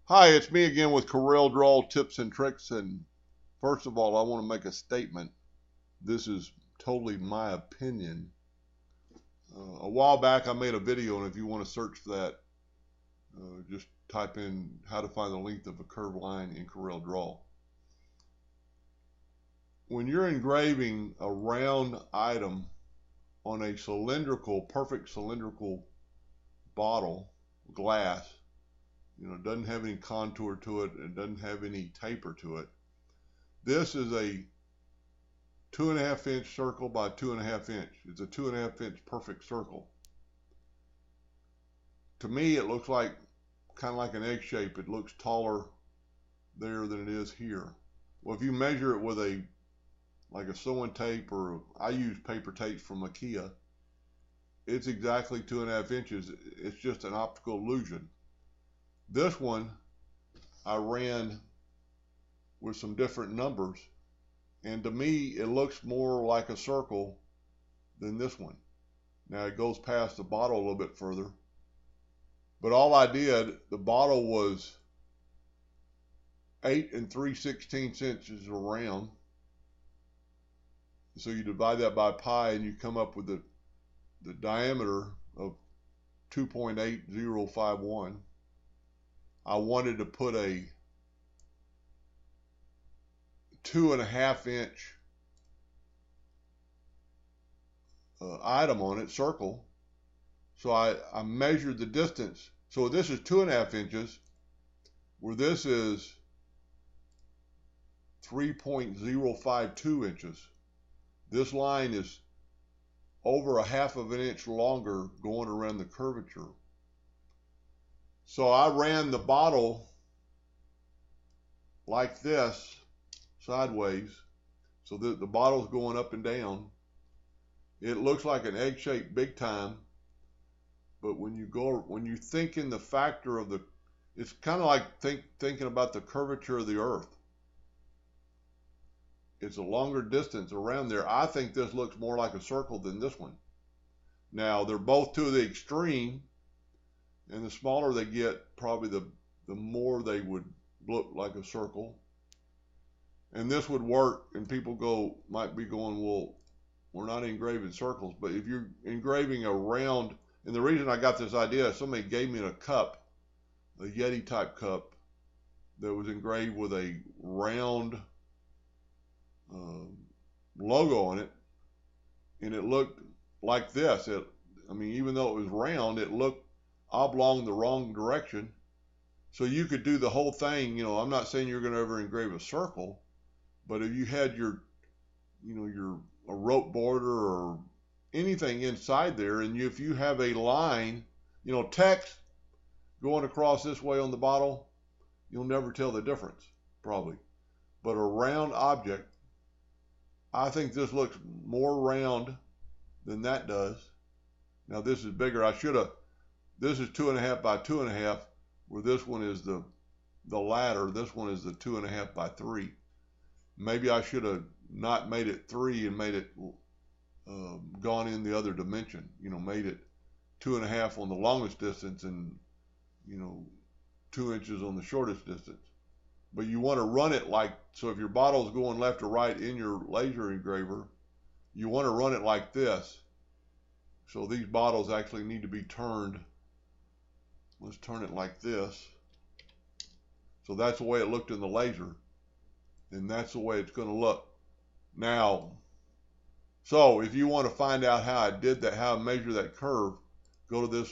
Hi, it's me again with Corel Draw Tips and Tricks. And first of all, I want to make a statement. This is totally my opinion. A while back, I made a video, and if you want to search for that, just type in how to find the length of a curved line in Corel Draw. When you're engraving a round item on a perfect cylindrical bottle, glass, it doesn't have any contour to it, it doesn't have any taper to it. This is a 2.5 inch circle by 2.5 inch. It's a 2.5 inch perfect circle. To me, it looks like kind of like an egg shape. It looks taller there than it is here. Well, if you measure it with like a sewing tape, or I use paper tapes from IKEA, it's exactly 2.5 inches. It's just an optical illusion. This one I ran with some different numbers, and to me, it looks more like a circle than this one. Now it goes past the bottle a little bit further, but all I did, the bottle was 8 3/16 inches around. So you divide that by pi and you come up with the diameter of 2.8051. I wanted to put a 2.5 inch item on it, circle. So I measured the distance. So this is 2.5 inches, where this is 3.052 inches. This line is over a half of an inch longer going around the curvature. So I ran the bottle like this, sideways, so that the bottle's going up and down. It looks like an egg shape big time, but when you think in the factor of it's kind of like thinking about the curvature of the earth. It's a longer distance around there. I think this looks more like a circle than this one. Now, they're both to the extreme, and the smaller they get, probably the more they would look like a circle. And this would work, and people might be going, well, we're not engraving circles. But if you're engraving a round, and the reason I got this idea, somebody gave me a cup, a Yeti type cup, that was engraved with a round logo on it, and it looked like this. Even though it was round, it looked oblong the wrong direction. So you could do the whole thing. I'm not saying you're going to ever engrave a circle, but if you had a rope border or anything inside there, and if you have a line, text going across this way on the bottle, you'll never tell the difference, probably. But a round object, I think this looks more round than that does. Now this is bigger. This is 2.5 by 2.5, where this one is the ladder. This one is the 2.5 by 3. Maybe I should have not made it 3 and made it gone in the other dimension. Made it 2.5 on the longest distance and 2 inches on the shortest distance. But you want to run it so if your bottle is going left or right in your laser engraver, you want to run it like this. So these bottles actually need to be turned. Let's turn it like this. So that's the way it looked in the laser, and that's the way it's going to look now. So if you want to find out how I did that, how I measure that curve, go to this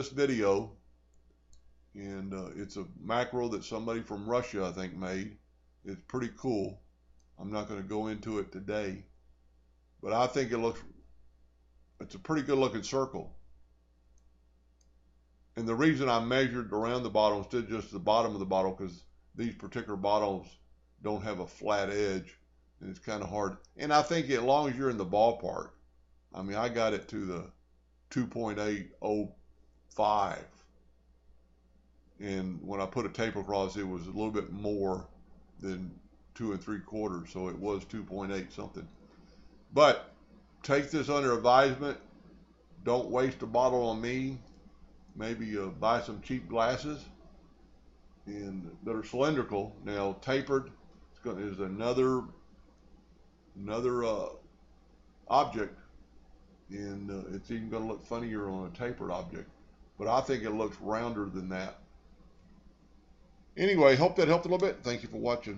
video, and it's a macro that somebody from Russia, I think, made. It's pretty cool. I'm not going to go into it today, but I think it's a pretty good looking circle. And the reason I measured around the bottom instead of just the bottom of the bottle, because these particular bottles don't have a flat edge, and it's kind of hard. And I think as long as you're in the ballpark, I got it to the 2.805. And when I put a tape across, it was a little bit more than 2 3/4, so it was 2.8 something. But take this under advisement. Don't waste a bottle on me. Maybe buy some cheap glasses, and that are cylindrical. Now tapered is another object, and it's even going to look funnier on a tapered object. But I think it looks rounder than that. Anyway, hope that helped a little bit. Thank you for watching.